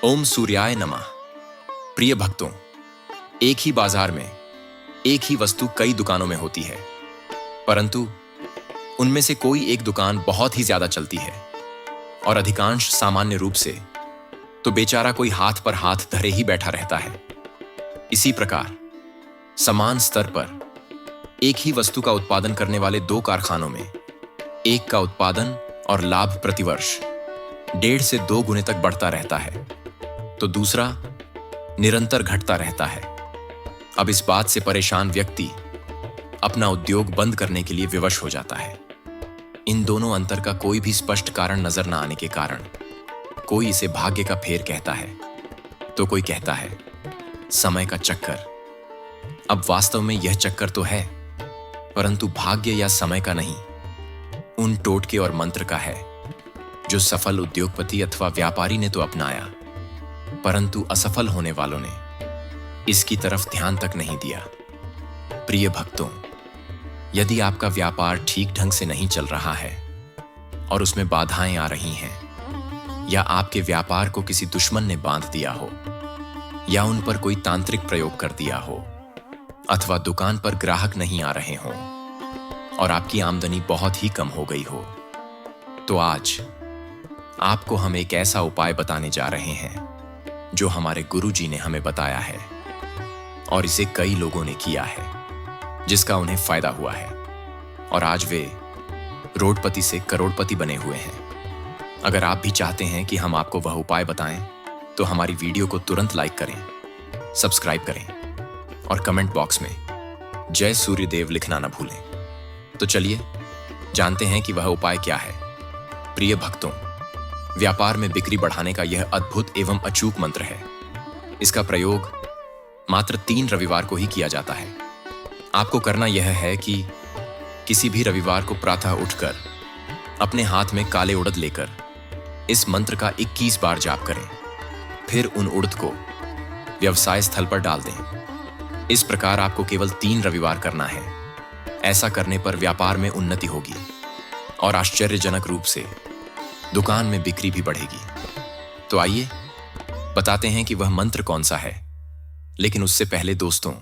ओम सूर्याय नमः। प्रिय भक्तों, एक ही बाजार में एक ही वस्तु कई दुकानों में होती है, परंतु उनमें से कोई एक दुकान बहुत ही ज्यादा चलती है और अधिकांश सामान्य रूप से तो बेचारा कोई हाथ पर हाथ धरे ही बैठा रहता है। इसी प्रकार समान स्तर पर एक ही वस्तु का उत्पादन करने वाले दो कारखानों में एक का उत्पादन और लाभ प्रतिवर्ष 1.5 से 2 गुने तक बढ़ता रहता है, तो दूसरा निरंतर घटता रहता है। अब इस बात से परेशान व्यक्ति अपना उद्योग बंद करने के लिए विवश हो जाता है। इन दोनों अंतर का कोई भी स्पष्ट कारण नजर न आने के कारण कोई इसे भाग्य का फेर कहता है, तो कोई कहता है समय का चक्कर। अब वास्तव में यह चक्कर तो है, परंतु भाग्य या समय का नहीं, उन टोटके और मंत्र का है जो सफल उद्योगपति अथवा व्यापारी ने तो अपनाया, परंतु असफल होने वालों ने इसकी तरफ ध्यान तक नहीं दिया। प्रिय भक्तों, यदि आपका व्यापार ठीक ढंग से नहीं चल रहा है और उसमें बाधाएं आ रही हैं, या आपके व्यापार को किसी दुश्मन ने बांध दिया हो, या उन पर कोई तांत्रिक प्रयोग कर दिया हो, अथवा दुकान पर ग्राहक नहीं आ रहे हों और आपकी आमदनी बहुत ही कम हो गई हो, तो आज आपको हम एक ऐसा उपाय बताने जा रहे हैं जो हमारे गुरुजी ने हमें बताया है और इसे कई लोगों ने किया है, जिसका उन्हें फायदा हुआ है और आज वे रोडपति से करोड़पति बने हुए हैं। अगर आप भी चाहते हैं कि हम आपको वह उपाय बताएं, तो हमारी वीडियो को तुरंत लाइक करें, सब्सक्राइब करें और कमेंट बॉक्स में जय सूर्यदेव लिखना न भूलें। तो चलिए जानते हैं कि वह उपाय क्या है। प्रिय भक्तों, व्यापार में बिक्री बढ़ाने का यह अद्भुत एवं अचूक मंत्र है। इसका प्रयोग मात्र 3 रविवार को ही किया जाता है। आपको करना यह है कि किसी भी रविवार को प्रातः उठकर अपने हाथ में काले उड़द लेकर इस मंत्र का 21 बार जाप करें, फिर उन उड़द को व्यवसाय स्थल पर डाल दें। इस प्रकार आपको केवल 3 रविवार करना है। ऐसा करने पर व्यापार में उन्नति होगी और आश्चर्यजनक रूप से दुकान में बिक्री भी बढ़ेगी। तो आइए बताते हैं कि वह मंत्र कौन सा है। लेकिन उससे पहले दोस्तों,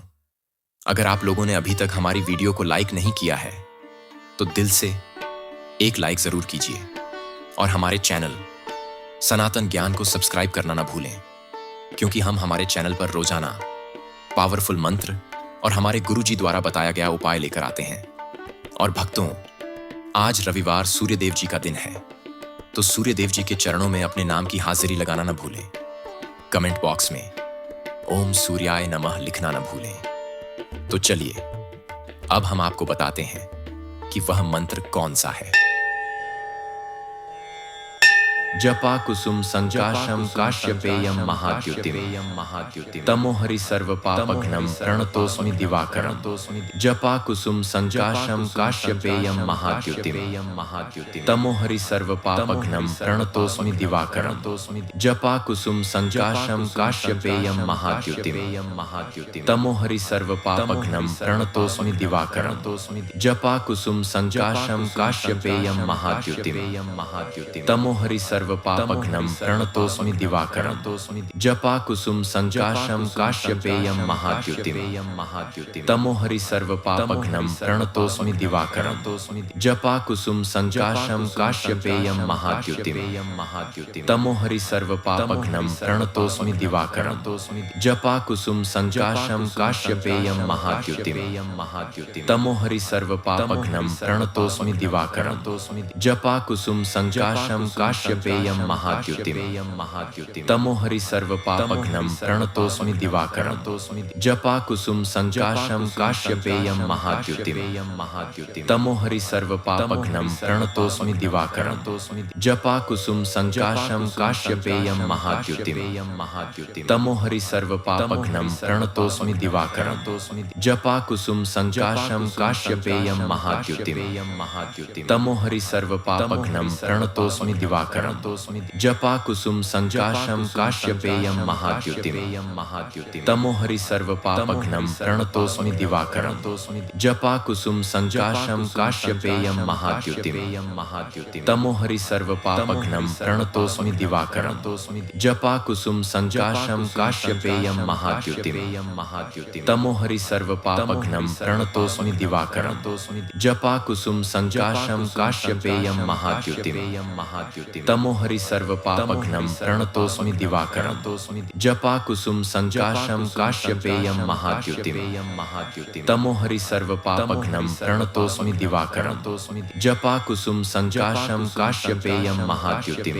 अगर आप लोगों ने अभी तक हमारी वीडियो को लाइक नहीं किया है, तो दिल से एक लाइक जरूर कीजिए और हमारे चैनल सनातन ज्ञान को सब्सक्राइब करना ना भूलें, क्योंकि हम हमारे चैनल पर रोजाना पावरफुल मंत्र और हमारे गुरुजी द्वारा बताया गया उपाय लेकर आते हैं। और भक्तों, आज रविवार सूर्यदेव जी का दिन है, तो सूर्यदेव जी के चरणों में अपने नाम की हाजिरी लगाना न भूलें। कमेंट बॉक्स में ओम सूर्याय नमः लिखना न भूलें। तो चलिए अब हम आपको बताते हैं कि वह मंत्र कौन सा है। जपा कुसुम संकाशम काश्यपेयम महाद्युतिम तमोहरि सर्वपापघ्नं प्रणतोस्मि दिवाकरं। जपा कुसुम संकाशम काश्यपेयम महाद्युतिम तमोहरि सर्वपापघ्नं प्रणतोस्मि दिवाकरं। जपा कुसुम संकाशम काश्यपेयम महाद्युतिम तमोहरि सर्वपापघ्नं प्रणतोस्मि दिवाकरं। जपा कुसुम संकाशम काश्यपेयम महाद्युतिम तमोहरि सर्वपापघ्नं प्रणतोस्मि दिवाकरं। जपा कुसुम संकाशम काश्यपेयम महाद्युतिम तमोहरि सर्वपापघ्नं प्रणतोस्मि दिवाकरं। जपा कुसुम संकाशम काश्यपेयम महाद्युतिम तमोहरि सर्वपापघ्नं प्रणतोस्मि दिवाकरं। जपा कुसुम संकाशम काश्यपेयम महाद्युतिम तमोहरि सर्वपापघ्नं प्रणतोस्मि दिवाकरं। जपा कुसुम संकाशम काश्यपेयम महाद्युतिम तमोहरि सर्वपापघ्नं प्रणतोस्मि दिवाकरं। जपा कुसुम संकाशम काश्यपेयम महाद्युतिम तमोहरि सर्वपापघ्नं प्रणतोस्मि दिवाकरं। जपा कुसुम संकाशम काश्यपेयम महाद्युतिम तमोहरि सर्वपापघ्नं प्रणतोस्मि दिवाकरं। जपा कुसुम संकाशम काश्यपेयम महाद्युतिम तमोहरि सर्वपापघ्नं प्रणतोस्मि दिवाकरं। जपा कुसुम संजाशम काश्यपेयम महाद्युतिम तमोहरि सर्व पापघ्नं प्रणतोऽस्मि दिवाकरं जपा कुसुम संजाशम काश्यपेयम महाद्युतिम तमोहरि सर्व पापघ्नं प्रणतोऽस्मि दिवाकरं जपा कुसुम संजाशम काश्यपेयम महाद्युतिम तमोहरि सर्व पापघ्नं प्रणतोऽस्मि दिवाकरं जपा कुसुम संजाशम काश्यपेयम महाद्युतिम तमोहरि सर्व पापघ्नं प्रणतोऽस्मि दिवाकरं जपा कुसुम संजाशम काश्यपेयम महाद्युतिम तमोहरि सर्व पापघ्नं प्रणतोऽस्मि दिवाकरं जपा कुसुम संजाशम काश्यपेयम महाद्युतिम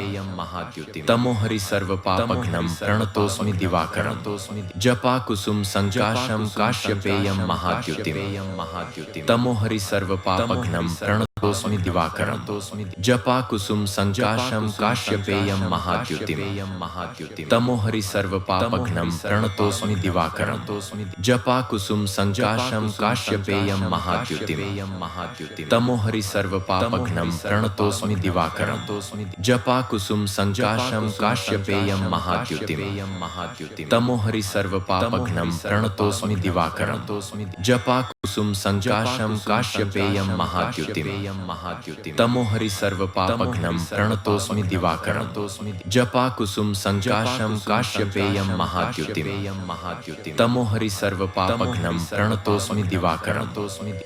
तमोहरि सर्व पापघ्नं प्रणतोऽस्मि दिवाकरं जपा कुसुम संजाशम काश्यपेयम महाद्युतिम तमोहरि सर्व पापघ्नं प्रणतोऽस्मि दिवाकरं जपा कुसुम संजाशम काश्यपेयम महाद्युतिम तमोहरि सर्व पापघ्नं प्रणतोऽस्मि दिवाकरं जपा कुसुम संजाशम काश्यपेयम महाद्युतिम तमोहरि सर्व पापघ्नं प्रणतोऽस्मि दिवाकरं जपा कुसुम संजाशम काश्यपेयम महाद्युतिम तमोहरि सर्व पापघ्नं प्रणतोऽस्मि दिवाकरं जपा कुसुम संजाशम काश्यपेयम महाद्युतिम तमोहरि सर्व पापघ्नं प्रणतोऽस्मि दिवाकरं जपा कुसुम संजाशम काश्यपेयम महाद्युतिम तमोहरि सर्व पापघ्नं प्रणतोऽस्मि दिवाकरं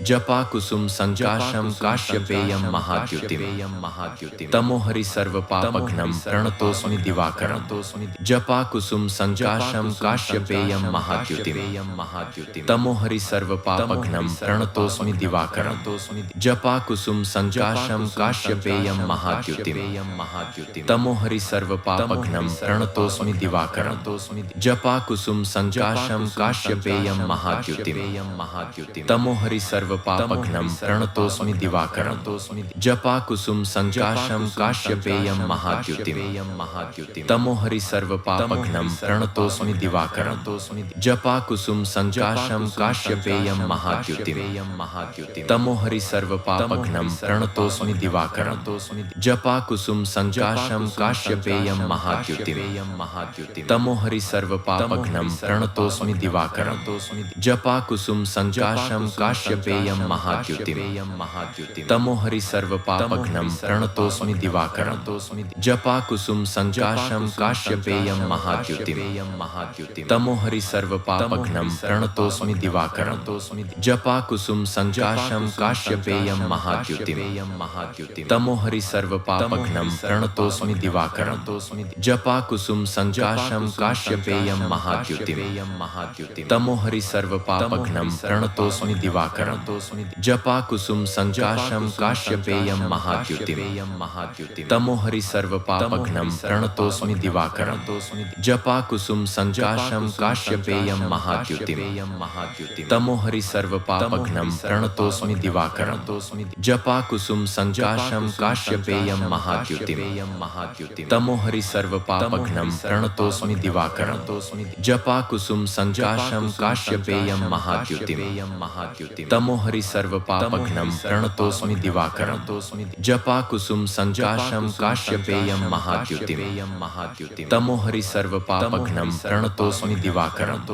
जपा कुसुम संजाशम काश्यपेयम महाद्युतिम तमोहरि सर्व पापघ्नं प्रणतोऽस्मि दिवाकरं जपा कुसुम संजाशम काश्यपेयम महाद्युतिम तमोहरि सर्व पापघ्नं प्रणतोऽस्मि दिवाकरं जपा कुसुम संजाशम काश्यपेयम महाद्युतिम तमोहरि सर्व पापघ्नं प्रणतोऽस्मि दिवाकरं जपा कुसुम संजाशम काश्यपेयम महाद्युतिम तमोहरि सर्व पापघ्नं प्रणतोऽस्मि दिवाकरं जपा कुसुम संजाशम काश्यपेयम महाद्युतिम तमोहरि सर्व पापघ्नं प्रणतोऽस्मि दिवाकरं जपा कुसुम संजाशम काश्यपेयम महाद्युतिम तमोहरि सर्व पापघ्नं प्रणतोऽस्मि दिवाकरं जपा कुसुम संजाशम काश्यपेयम महाद्युतिम तमोहरि सर्व पापघ्नं प्रणतोऽस्मि दिवाकरं जपा कुसुम संजाशम काश्यपेयम महाद्युतिम तमोहरि सर्व पापघ्नं प्रणतोऽस्मि दिवाकरं जपा कुसुम संजाशम काश्यपेयम महाद्युतिम तमोहरि सर्व पापघ्नं प्रणतोऽस्मि दिवाकरं जपा कुसुम संजाशम काश्यपेयम महाद्युतिम तमोहरि सर्व पापघ्नं प्रणतोऽस्मि दिवाकरं जपा कुसुम संजाशम काश्यपेयम महाद्युतिम तमोहरि सर्व पापघ्नं प्रणतोऽस्मि दिवाकरं जपा कुसुम संजाशम काश्यपेयम महाद्युतिम तमोहरि सर्व पापघ्नं प्रणतोऽस्मि दिवाकरं जपा कुसुम संजाशम काश्यपेयम महाद्युतिम तमोहरि सर्व पापघ्नं प्रणतोऽस्मि दिवाकरं जपा कुसुम संजाशम काश्यपेयम महाद्युतिम तमोहरि सर्व पापघ्नं प्रणतोऽस्मि दिवाकरं जपा कुसुम संजाशम काश्यपेयम महाद्युतिम तमोहरि सर्व पापघ्नं प्रणतोऽस्मि दिवाकरं जपा कुसुम संजाशम काश्यपेयम महाद्युतिम तमोहरि सर्व पापघ्नं प्रणतोऽस्मि दिवाकरं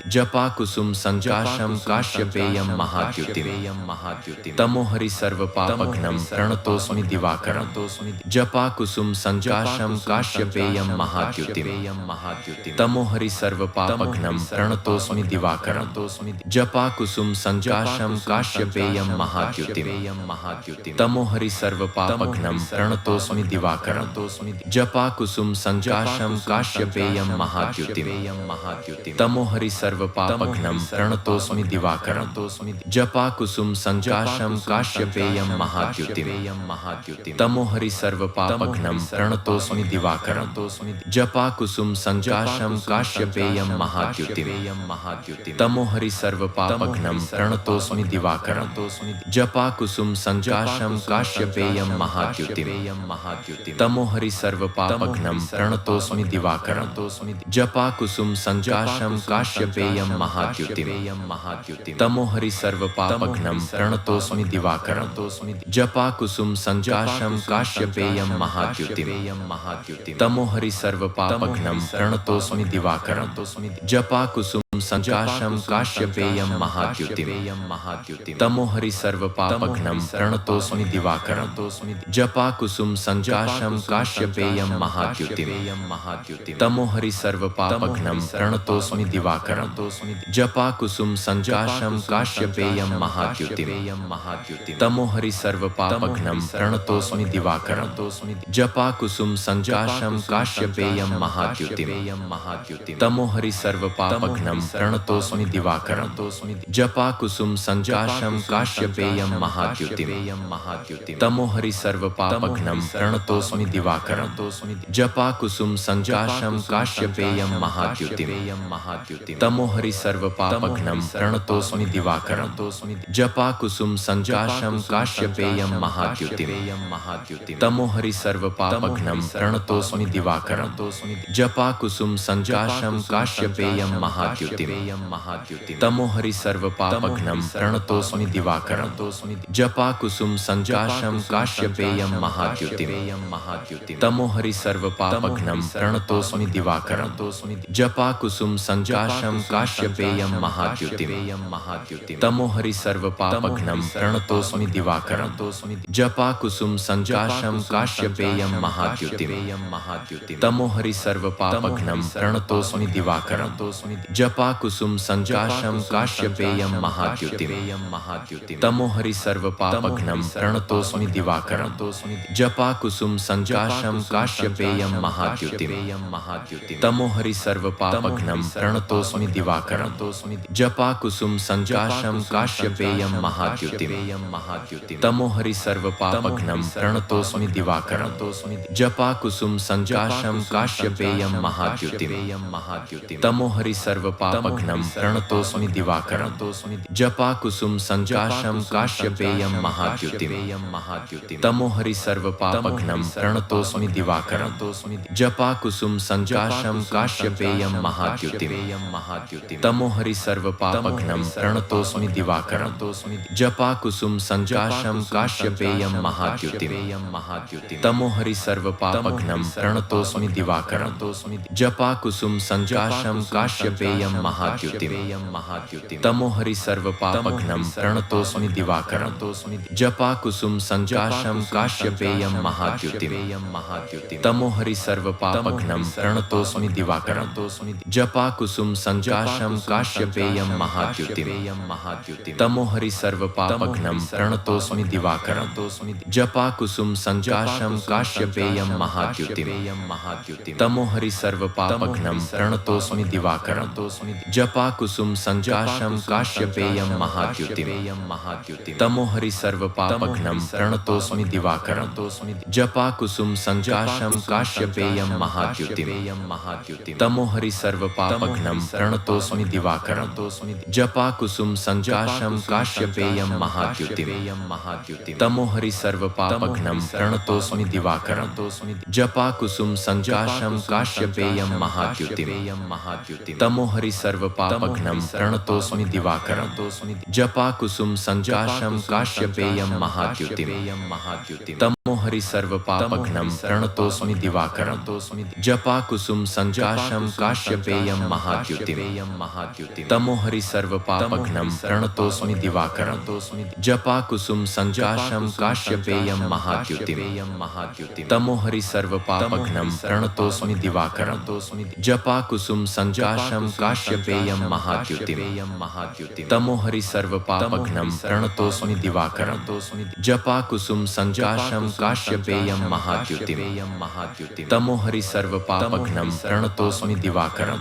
जपा कुसुम संजाशम काश्यपेयम महाद्युतिम तमोहरि सर्व पापघ्नं प्रणतोऽस्मि दिवाकरं जपा कुसुम संजाशम काश्यपेयम महाद्युतिम तमोहरि सर्व पापघ्नं प्रणतोऽस्मि दिवाकरं जपा कुसुम संजाशम काश्यपेयम महाद्युतिम तमोहरि सर्व पापघ्नं प्रणतोऽस्मि दिवाकरं जपा कुसुम संजाशम काश्यपेयम महाद्युतिम तमोहरि सर्व पापघ्नं प्रणतोऽस्मि दिवाकरं जपा कुसुम संजाशम काश्यपेयम महाद्युतिम तमोहरि सर्व पापघ्नं प्रणतोऽस्मि दिवाकरं जपा कुसुम संजाशम काश्यपेयम महाद्युतिम तमोहरि सर्व पापघ्नं प्रणतोऽस्मि दिवाकरं जपा कुसुम संजाशम काश्यपेयम महाद्युतिम तमोहरि सर्व पापघ्नं प्रणतोऽस्मि दिवाकरं जपा कुसुम संजाशम काश्यपेयम महाद्युतिम तमोहरि सर्व पापघ्नं प्रणतोऽस्मि दिवाकरं जपा कुसुम संजाशम काश्यपेयम महाद्युतिम तमो हरि सर्व पापघ्नं प्रणतोऽस्मि दिवाकरं जपा कुसुम संजाशम काश्यपेयम महाद्युतिम तमो हरि सर्व पापघ्नं प्रणतोऽस्मि दिवाकरं जपा कुसुम संजाशम काश्यपेयम महाद्युतिम तमो हरि सर्व पापघ्नं प्रणतोऽस्मि दिवाकरं जपा कुसुम संजाशम काश्यपेयम महाद्युतिम तमो हरि सर्व पापघ्नं प्रणतोऽस्मि दिवाकरं जपा कुसुम संजाशम काश्यपेयम महाद्युतिम तमो हरि सर्व पापघ्नं प्रणतोऽस्मि दिवाकरं जपा कुसुम संजाशम काश्यपेयम महाद्युतिम तमो हरि सर्व पापघ्नं प्रणतोऽस्मि दिवाकरं जपा कुसुम संजाशम काश्यपेयम महाद्युतिम तमो हरि सर्व पापघ्नं प्रणतोऽस्मि दिवाकरं जपा कुसुम संजाशम काश्यपेयम महाद्युतिम तमो हरि सर्व पापघ्नं प्रणतोऽस्मि दिवाकरं जपा कुसुम संजाशम काश्यपेयम महाद्युतिम तमो हरि सर्व पापघ्नं प्रणतोऽस्मि दिवाकरं जपा कुसुम संजाशम काश्यपेयम महाद्युतिम तमो हरि सर्व पापघ्नं प्रणतोऽस्मि दिवाकरं जपा कुसुम संजाशम काश्यपेयम महाद्युतिम तमो हरि सर्व पापघ्नं प्रणतोऽस्मि दिवाकरं जपा कुसुम संजाशम काश्यपेयम महाद्युतिम तमो हरि सर्व पापघ्नं प्रणतोऽस्मि दिवाकरं जपा कुसुम संजाशम काश्यपेयम महाद्युतिम तमो हरि सर्व पापघ्नं प्रणतोऽस्मि दिवाकरं जपा कुसुम संजाशम काश्यपेयम महाद्युतिम तमो हरि सर्व पापघ्नं प्रणतोऽस्मि दिवाकरं जपा कुसुम संजाशम काश्यपेयम महाद्युतिम तमो हरि सर्व पापघ्नं प्रणतोऽस्मि दिवाकरं जपा कुसुम संजाशम काश्यपेयम महाद्युतिम तमो हरि सर्व पापघ्नं प्रणतोऽस्मि दिवाकरं जपा कुसुम संजाशम काश्यपेयम महाद्युतिम तमो हरि सर्व पापघ्नं प्रणतोऽस्मि दिवाकरं जपा कुसुम संजाशम काश्यपेयम महाद्युतिम तमो हरि सर्व पापघ्नं प्रणतोऽस्मि दिवाकरं जपा कुसुम संजाशम काश्यपेयम महाद्युतिम तमो हरि सर्व पापघ्नं प्रणतोऽस्मि दिवाकरं जपा कुसुम संजाशम काश्यपेयम महाद्युतिम तमो हरि सर्व पापघ्नं प्रणतोऽस्मि दिवाकरं जपा कुसुम संजाशम काश्यपेयम महाद्युतिम तमो हरि सर्व पापघ्नं प्रणतोऽस्मि दिवाकरं जपा कुसुम संजाशम काश्यपेयम महाद्युतिम तमो हरि सर्व पापघ्नं प्रणतोऽस्मि दिवाकरं जपा कुसुम संजाशम काश्यपेयम महाद्युतिम तमो हरि सर्व पापघ्नं प्रणतोऽस्मि दिवाकरं जपा कुसुम संजाशम काश्यपेयम महाद्युतिम तमो हरि सर्व पापघ्नं प्रणतोऽस्मि दिवाकरं जपा कुसुम संजाशम काश्यपेयम महाद्युतिम तमो हरि सर्व पापघ्नं प्रणतोऽस्मि दिवाकरं जपा कुसुम संजाशम काश्यपेयम महाद्युतिम तमो हरि सर्व पापघ्नं प्रणतोऽस्मि दिवाकरं जपा कुसुम संजाशम काश्यपेयम महाद्युतिम तमो हरि सर्व पापघ्नं प्रणतोऽस्मि दिवाकरं जपा कुसुम संजाशम काश्यपेयम महाद्युतिम तमो हरि सर्व पापघ्नं प्रणतोऽस्मि दिवाकरं जपा कुसुम संजाशम काश्यपेयम महाद्युतिम तमो हरि सर्व पापघ्नं प्रणतोऽस्मि दिवाकरं जपा कुसुम संजाशम काश्यपेयम महाद्युतिम तमो हरि सर्व पापघ्नं प्रणतोऽस्मि दिवाकरं जपा कुसुम संजाशम काश्यपेयम महाद्युतिम तमो हरि सर्व पापघ्नं प्रणतोऽस्मि दिवाकरं जपा कुसुम संजाशम काश्यपेयम महाद्युतिम तमो हरि सर्व पापघ्नं प्रणतोऽस्मि दिवाकरं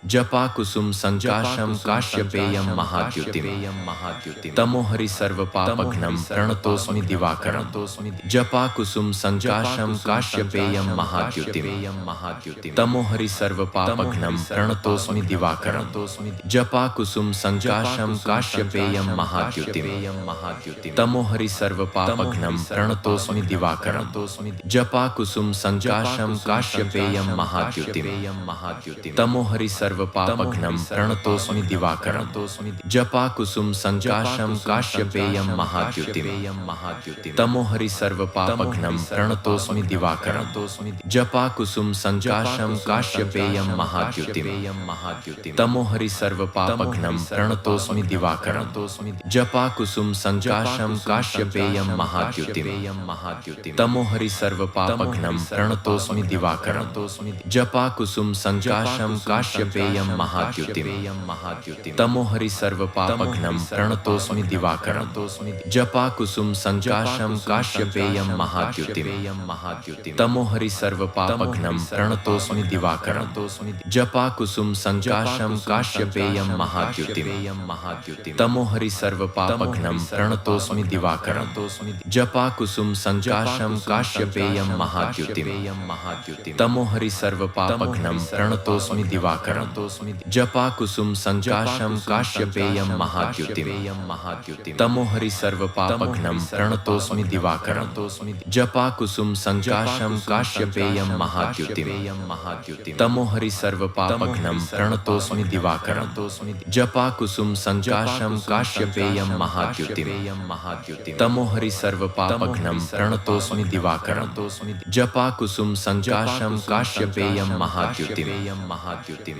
जपा कुसुम संजाशम काश्यपेयम महाद्युतिम तमो हरि सर्व पापघ्नं प्रणतोऽस्मि दिवाकरं जपा कुसुम संजाशम काश्यपेयम महाद्युतिम तमो हरि सर्व पापघ्नं प्रणतोऽस्मि दिवाकरं जपा कुसुम संजाशम काश्यपेयम महाद्युतिम तमो हरि सर्व पापघ्नं प्रणतोऽस्मि दिवाकरं जपा कुसुम संजाशं काश्यपेयं महाद्युतिं तमोहरि सर्वपापघ्नं प्रणतोऽस्मि दिवाकरं जपा कुसुम संजाशं काश्यपेयं महाद्युतिं तमोहरि सर्वपापघ्नं प्रणतोऽस्मि दिवाकरं जपा कुसुम संजाशं काश्यपेयं महाद्युतिं तमोहरि सर्वपापघ्नं प्रणतोऽस्मि दिवाकरं जपा कुसुम संजाशं काश्यपेयं महाद्युतिं तमोहरि सर्वपापघ्नं प्रणतोऽस्मि दिवाकरं जपा कुसुम संजाशं काश्यपेयं महाद्युतिं तमोहरि सर्वपापघ्नं प्रणतोऽस्मि दिवाकरं जपा कुसुम संजाशं काश्यपेयं महाद्युतिं तमोहरि सर्वपापघ्नं प्रणतोऽस्मि दिवाकरं जपा कुसुम संजाशं काश्यपेयं महाद्युतिं तमोहरि सर्वपापघ्नं प्रणतोऽस्मि दिवाकरं जपा कुसुम संजाशं काश्यपेयं महाद्युतिं तमोहरि सर्वपापघ्नं प्रणतोऽस्मि दिवाकरं जपा कुसुम संजाशं काश्यपेयं महाद्युतिं तमोहरि सर्वपापघ्नं प्रणतोऽस्मि दिवाकरं जपा कुसुम संजाशं काश्यपेयं महाद्युतिं तमोहरि सर्वपापघ्नं प्रणतोऽस्मि दिवाकरं जपा कुसुम संजाशं काश्यपेयं महाद्युतिं तमोहरि सर्वपापघ्नं प्रणतोऽस्मि दिवाकरं जपा कुसुम संजाशं काश्यपेयं महाद्युतिं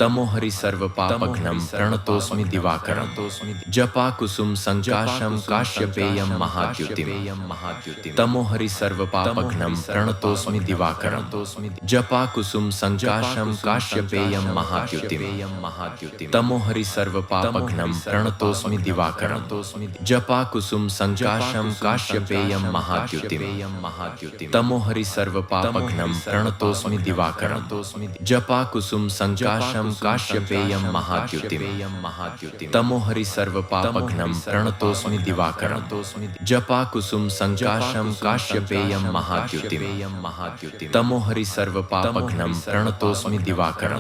तमोहरि सर्वपापघ्नं प्रणतोऽस्मि दिवाकरं जपा कुसुम संजाशं काश्यपेयं महाद्युतिं तमोहरि सर्वपापघ्नं प्रणतोऽस्मि दिवाकरं जपा कुसुम संजाशं काश्यपेयं महाद्युतिं तमोहरि सर्वपापघ्नं प्रणतोऽस्मि दिवाकरं जपा कुसुम संजाशं काश्यपेयं महाद्युतिं तमोहरि सर्वपापघ्नं प्रणतोऽस्मि दिवाकरं जपा कुसुम संजाशं काश्यपेयं महाद्युतिं तमोहरि सर्वपापघ्नं प्रणतोऽस्मि दिवाकरं जपा कुसुम संजाशं काश्यपेयं महाद्युतिं तमोहरि सर्वपापघ्नं प्रणतोऽस्मि दिवाकरं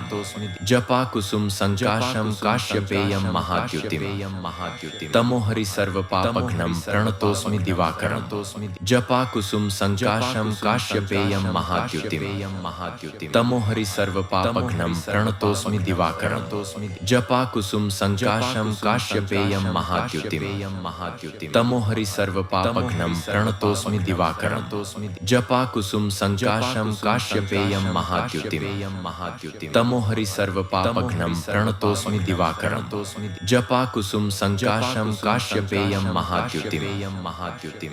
जपा कुसुम संजाशं काश्यपेयं महाद्युतिं तमोहरि सर्वपापघ्नं प्रणतोऽस्मि दिवाकरं जपा कुसुम संजाशं काश्यपेयं महाद्युतिं तमोहरि सर्वपापघ्नं प्रणतोऽस्मि दिवाकरं जपा कुसुम संजाशं काश्यपेयं महाद्युतिं तमोहरि सर्वपापघ्नं प्रणतोऽस्मि दिवाकरं जपा कुसुम संजाशं काश्यपेयं महाद्युतिं तमोहरि सर्वपापघ्नं प्रणतोऽस्मि दिवाकरं जपा कुसुम संजाशं काश्यपेयं महाद्युतिं तमोहरि सर्वपापघ्नं प्रणतोऽस्मि दिवाकरं जपा कुसुम संजाशं काश्यपेयं महाद्युतिं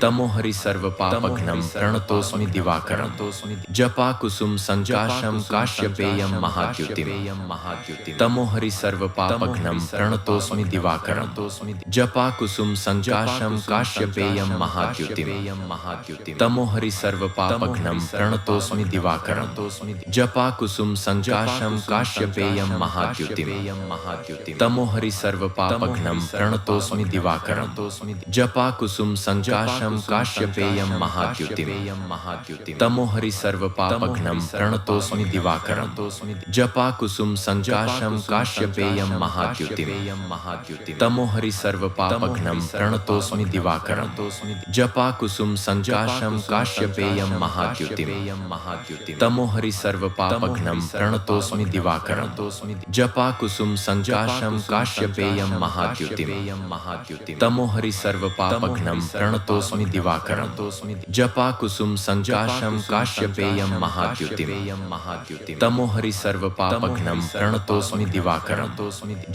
तमोहरि सर्वपापघ्नं प्रणतोऽस्मि दिवाकरं जपा कुसुम संजाशं काश्यपेयं महाद्युतिं तमोहरि सर्वपापघ्नं प्रणतोऽस्मि दिवाकरं जपा कुसुम संजाशं काश्यपेयं महाद्युतिं तमोहरि सर्वपापघ्नं प्रणतोऽस्मि दिवाकरं जपा कुसुम संजाशं काश्यपेयं महाद्युतिं तमोहरि सर्वपापघ्नं प्रणतोऽस्मि दिवाकरं जपा कुसुम संजाशं काश्यपेयं महाद्युतिं तमोहरि सर्वपापघ्नं प्रणतोऽस्मि दिवाकरं जपा कुसुम संजाशं काश्यपेयं महाद्युतिं तमोहरि सर्वपापघ्नं प्रणतोऽस्मि दिवाकरं जपा कुसुम संजाशं काश्यपेयं महाद्युतिं तमोहरि सर्वपापघ्नं प्रणतोऽस्मि दिवाकरं जपा कुसुम संजाशं काश्यपेयं महाद्युतिं तमोहरि सर्वपापघ्नं प्रणतोऽस्मि दिवाकरं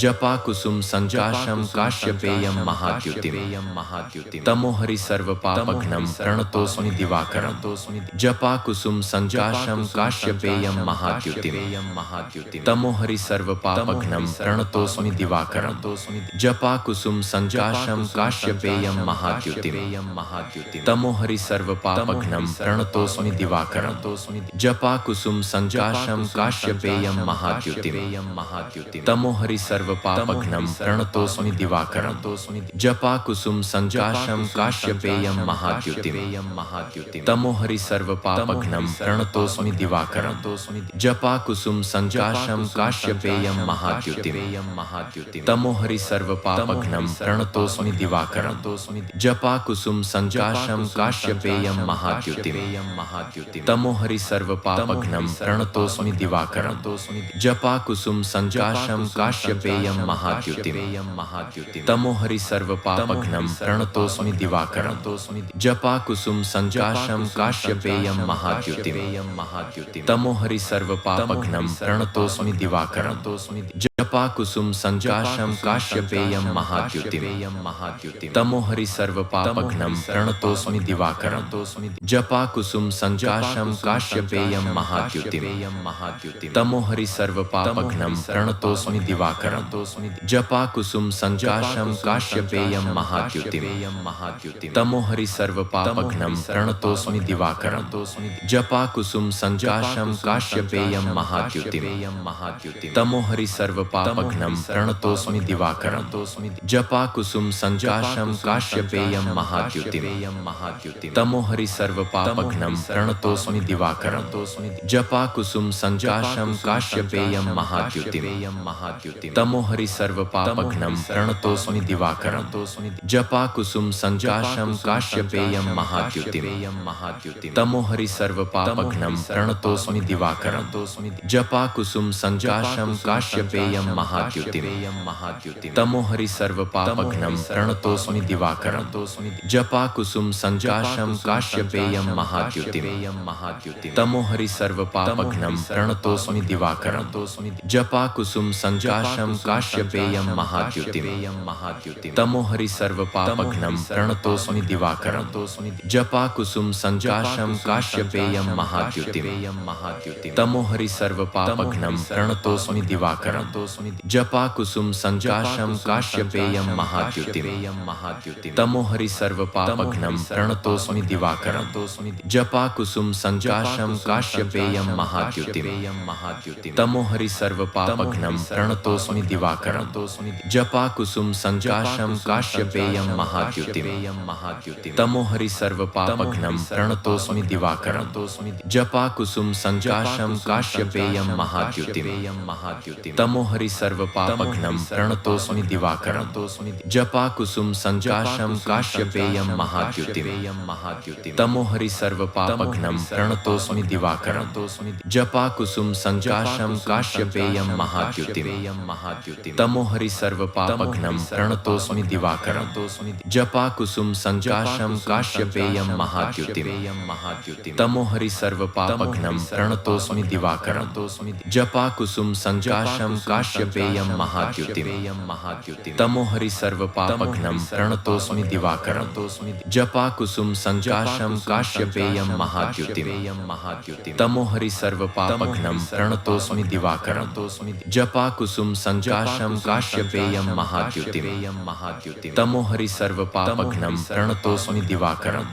जपा कुसुम संजाशं काश्यपेयं महाद्युतिं तमोहरि सर्वपापघ्नं प्रणतोऽस्मि दिवाकरं जपा कुसुम संजाशं काश्यपेयं महाद्युतिं तमोहरि सर्वपापघ्नं प्रणतोऽस्मि दिवाकरं जपा कुसुम संजाशं काश्यपेयं महाद्युतिं तमोहरि सर्वपापघ्नं प्रणतोऽस्मि दिवाकरं जपा कुसुम संजाशं काश्यपेयं महाद्युतिं तमोहरि सर्वपापघ्नं प्रणतोऽस्मि दिवाकरं जपा कुसुम संजाशं काश्यपेयं महाद्युतिं तमोहरि सर्वपापघ्नं प्रणतोऽस्मि दिवाकरं जपा कुसुम संजाशं काश्यपेयं महाद्युतिं तमोहरि सर्वपापघ्नं प्रणतोऽस्मि दिवाकरं जपा कुसुम संजाशं काश्यपेयं महाद्युतिम् तमोहरि सर्वपापघ्नं प्रणतोऽस्मि दिवाकरं जपाकुसुम संजाशं काश्यपेयं महाद्युतिम् तमोहरि सर्वपापघ्नं प्रणतोऽस्मि दिवाकरं जपाकुसुम संजाशं काश्यपेयं महाद्युतिम् तमोहरि सर्वपापघ्नं प्रणतोऽस्मि दिवाकरं जपाकुसुम संजाशं काश्यपेयं महाद्युतिम् तमोहरि सर्वपापघ्नं प्रणतोऽस्मि दिवाकरं जपाकुसुम संजाशं काश्यपेयं महाद्युतिम् तमोहरि सर्वपापघ्नं प्रणतोऽस्मि दिवाकरं जपाकुसुम संजाशं काश्यपेयं महाद्युतिम् तमोहरि सर्वपापघ्नं प्रणतोऽस्मि दिवाकरं जपाकुसुम संजाशं काश्यपेयं महाद्युतिम् तमोहरि सर्वपापघ्नं प्रणतोऽस्मि दिवाकरं जपाकुसुम संजाशं काश्यपेयं महाद्युतिम् तमोहरि सर्वपापघ्नं प्रणतोऽस्मि दिवाकरं जपाकुसुम संजाशं काश्यपेयं महाद्युतिम् तमोहरि सर्वपापघ्नं प्रणतोऽस्मि दिवाकरं जपाकुसुम संजाशं काश्यपेयं महाद्युतिम् तमोहरि सर्वपापघ्नं प्रणतोऽस्मि दिवाकरं जपाकुसुम संजाशं काश्यपेयं महाद्युतिम् तमोहरि सर्वपापघ्नं प्रणतोऽस्मि दिवाकरं जपाकुसुम संजाशं काश्यपेयं महाद्युतिम् तमोहरि सर्वपापघ्नं प्रणतोऽस्मि दिवाकरं जपाकुसुम संजाशं काश्यपेयं महाद्युतिम् तमोहरि सर्वपापघ्नं प्रणतोऽस्मि दिवाकरं जपाकुसुम संजाशं काश्यपेयं महाद्युतिम् तमोहरि सर्वपापघ्नं प्रणतोऽस्मि दिवाकरं जपाकुसुम संजाशं काश्यपेयं महाद्युतिम् तमोहरि सर्वपापघ्नं प्रणतोऽस्मि दिवाकरं जपाकुसुम संजाशं काश्यपेयं महाद्युतिम् तमोहरि सर्वपापघ्नं प्रणतोऽस्मि दिवाकरं जपाकुसुम संजाशं काश्यपेयं महाद्युतिम् तमोहरि सर्वपापघ्नं प्रणतोऽस्मि दिवाकरं जपाकुसुम संजाशं काश्यपेयं महाद्युतिम् तमोहरि सर्वपापघ्नं प्रणतोऽस्मि दिवाकरं जपाकुसुम संजाशं काश्यपेयं महाद्युतिम् तमोहरि सर्वपापघ्नं प्रणतोऽस्मि दिवाकरं जपाकुसुम संजाशं काश्यपेयं महाद्युतिम् तमोहरि सर्वपापघ्नं प्रणतोऽस्मि दिवाकरं जपाकुसुम संजाशं काश्यपेयं महाद्युतिम् तमोहरि सर्वपापघ्नं प्रणतोऽस्मि दिवाकरं जपाकुसुम संजाशं काश्यपेयं महाद्युतिम् तमोहरि सर्वपापघ्नं प्रणतोऽस्मि दिवाकरं जपाकुसुम संजाशं काश्यपेयं महाद्युतिम् तमोहरि सर्वपापघ्नं प्रणतोऽस्मि दिवाकरं जपाकुसुम संजाशं काश्यपेयं महाद्युतिम् तमोहरि सर्वपापघ्नं प्रणतोऽस्मि दिवाकरं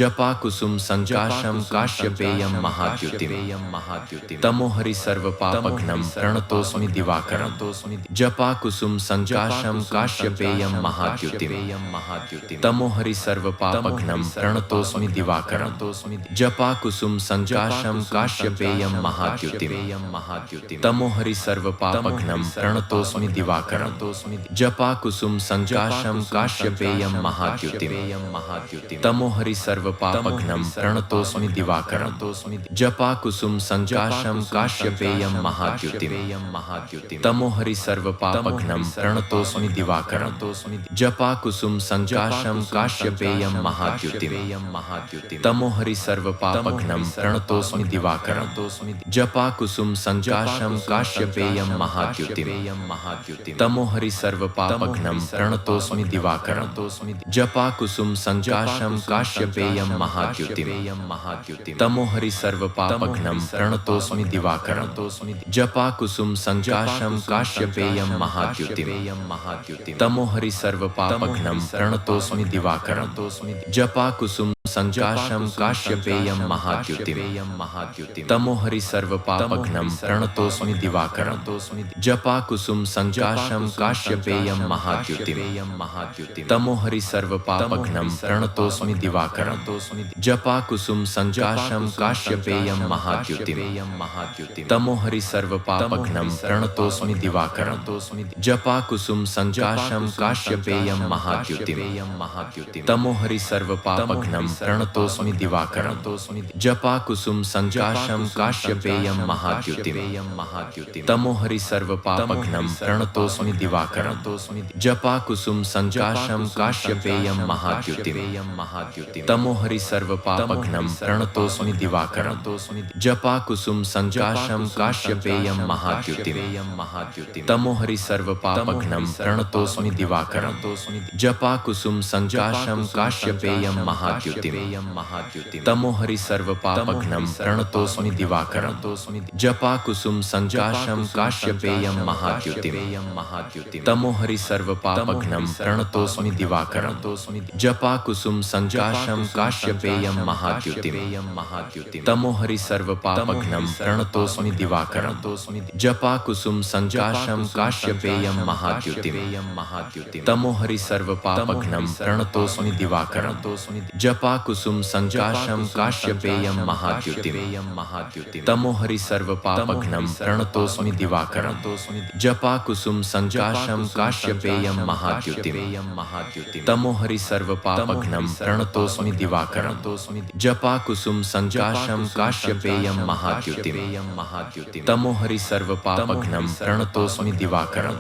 जपाकुसुम संजाशं काश्यपेयं महाद्युतिम् तमोहरि सर्वपापघ्नं प्रणतोऽस्मि दिवाकरं जपाकुसुम संजाशं काश्यपेयं महाद्युतिम् तमोहरि सर्वपापघ्नं प्रणतोऽस्मि दिवाकरं जपाकुसुम संजाशं काश्यपेयं महाद्युतिम् तमोहरि सर्वपापघ्नं प्रणतोऽस्मि दिवाकरं जपाकुसुम संजाशं काश्यपेयं महाद्युतिम् तमोहरि सर्वपापघ्नं प्रणतोऽस्मि दिवाकरं जपाकुसुम संजाशं काश्यपेयं महाद्युतिम् तमोहरि सर्वपापघ्नं प्रणतोऽस्मि दिवाकरं जपाकुसुम संजाशं काश्यपेयं महाद्युतिम् तमोहरि सर्वपापघ्नं प्रणतोऽस्मि दिवाकरं जपाकुसुम संजाशं काश्यपेयं महाद्युतिम् तमोहरि सर्वपापघ्नं प्रणतोऽस्मि दिवाकरं जपाकुसुम संजाशं काश्यपेयं महाद्युतिम् तमोहरि सर्वपापघ्नं प्रणतोऽस्मि दिवाकरं जपाकुसुम संजाशं काश्यपेयं महाद्युतिम् तमोहरि सर्वपापघ्नं प्रणतोऽस्मि दिवाकरं जपाकुसुम संजाशं काश्यपेयं महाद्युतिम् तमोहरि सर्वपापघ्नं प्रणतोऽस्मि दिवाकरं जपाकुसुम संजाशं काश्यपेयं महाद्युतिम् तमोहरि सर्वपापघ्नं प्रणतोऽस्मि दिवाकरं जपाकुसुम संजाशं काश्यपेयं महाद्युतिम् तमोहरि सर्वपापघ्नं प्रणतोऽस्मि प्रणतोऽस्मि दिवाकरं जपा कुसुम संकाशम काश्यपेयं महाद्युतिम तमोहरि सर्वपापघ्नं प्रणतोऽस्मि दिवाकरं जपा कुसुम संकाशम काश्यपेयं महाद्युतिम तमोहरि सर्वपापघ्नं प्रणतोऽस्मि दिवाकरं जपा कुसुम संकाशम काश्यपेयं महाद्युतिम तमोहरि सर्वपापघ्नं प्रणतोऽस्मि दिवाकरं जपा कुसुम संकाशम काश्यपेयं महाद्युतिम तमोहरि सर्वपापघ्नं प्रणतोऽस्मि दिवाकरं जपा कुसुम संकाशम काश्यपेयं महाद्युतिम तमोहरि सर्वपापघ्नं प्रणतोऽस्मि दिवाकरं जपा कुसुम संकाशम काश्यपेयं महाद्युतिम तमोहरि सर्वपापघ्नं प्रणतोऽस्मि दिवाकरं जपा कुसुम संकाशम काश्यपेयं महाद्युतिम तमोहरि सर्वपापघ्नं प्रणतोऽस्मि दिवाकरं जपा कुसुम संकाशम काश्यपेयं महाद्युतिम तमोहरि सर्वपापघ्नं प्रणतोऽस्मि दिवाकरं जपा कुसुम संकाशम काश्यपेयं महाद्युतिम तमोहरि सर्वपापघ्नं प्रणतोऽस्मि दिवाकरं जपा कुसुम संकाशम काश्यपेयं महाद्युतिम तमोहरि सर्वपापघ्नं प्रणतोऽस्मि दिवाकरं जपा कुसुम संकाशम काश्यपेयं महाद्युतिम तमोहरि सर्वपापघ्नं प्रणतोऽस्मि दिवाकरं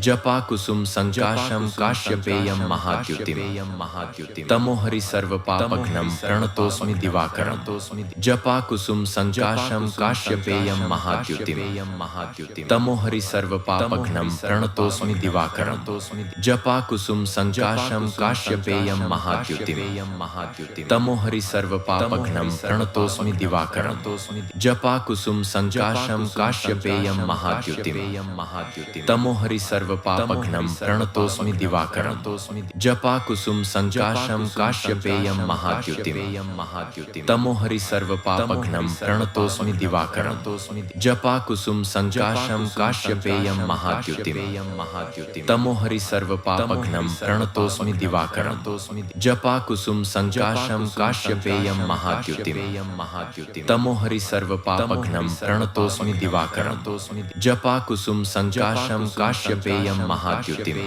जपा कुसुम संकाशम काश्यपेयं महाद्युतिम तमोहरि सर्वपापघ्नं प्रणतोऽस्मि दिवाकरं जपा कुसुम संकाशम काश्यपेयं महाद्युतिम तमोहरि सर्वपापघ्नं प्रणतोऽस्मि दिवाकरं जपा कुसुम संकाशम काश्यपेयं महाद्युतिम तमोहरि सर्वपापघ्नं प्रणतोऽस्मि दिवाकरं जपा कुसुम संकाशम काश्यपेयं महाद्युतिम तमोहरि सर्वपापघ्नं प्रणतोऽस्मि दिवाकरं जपा कुसुम संकाशम काश्यपेयं महाद्युतिम तमोहरि सर्वपापघ्नं प्रणतोऽस्मि दिवाकरं जपा कुसुम संकाशम काश्यपेयं महाद्युतिम तमोहरि सर्वपापघ्नं प्रणतोऽस्मि दिवाकरं जपा कुसुम संकाशम काश्यपेयं महाद्युतिम तमोहरि सर्वपापघ्नं प्रणतोऽस्मि दिवाकरं जपा कुसुम संकाशम काश्यपेयं महाद्युतिम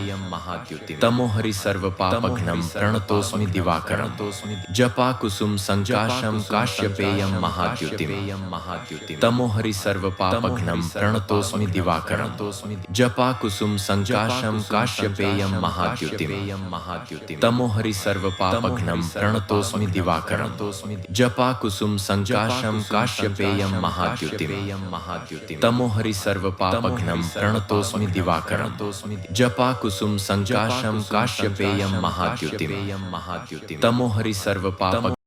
तमोहरि सर्वपापघ्नं प्रणतोऽस्मि दिवाकरं जपा कुसुम संकाशम काश्यपेयं महाद्युतिम तमोहरि सर्वपापघ्नं प्रणतोऽस्मि दिवाकरं जपा कुसुम संकाशम काश्यपेयं महाद्युतिम तमोहरि सर्वपापघ्नं प्रणतोऽस्मि दिवाकरं जपा कुसुम संकाशम काश्यपेयं महाद्युतिम तमोहरि सर्वपापघ्नं प्रणतोऽस्मि दिवाकरं जपा कुसुम संकाशम काश्यपेयं महाद्युतिम तमोहरि सर्वपापघ्नं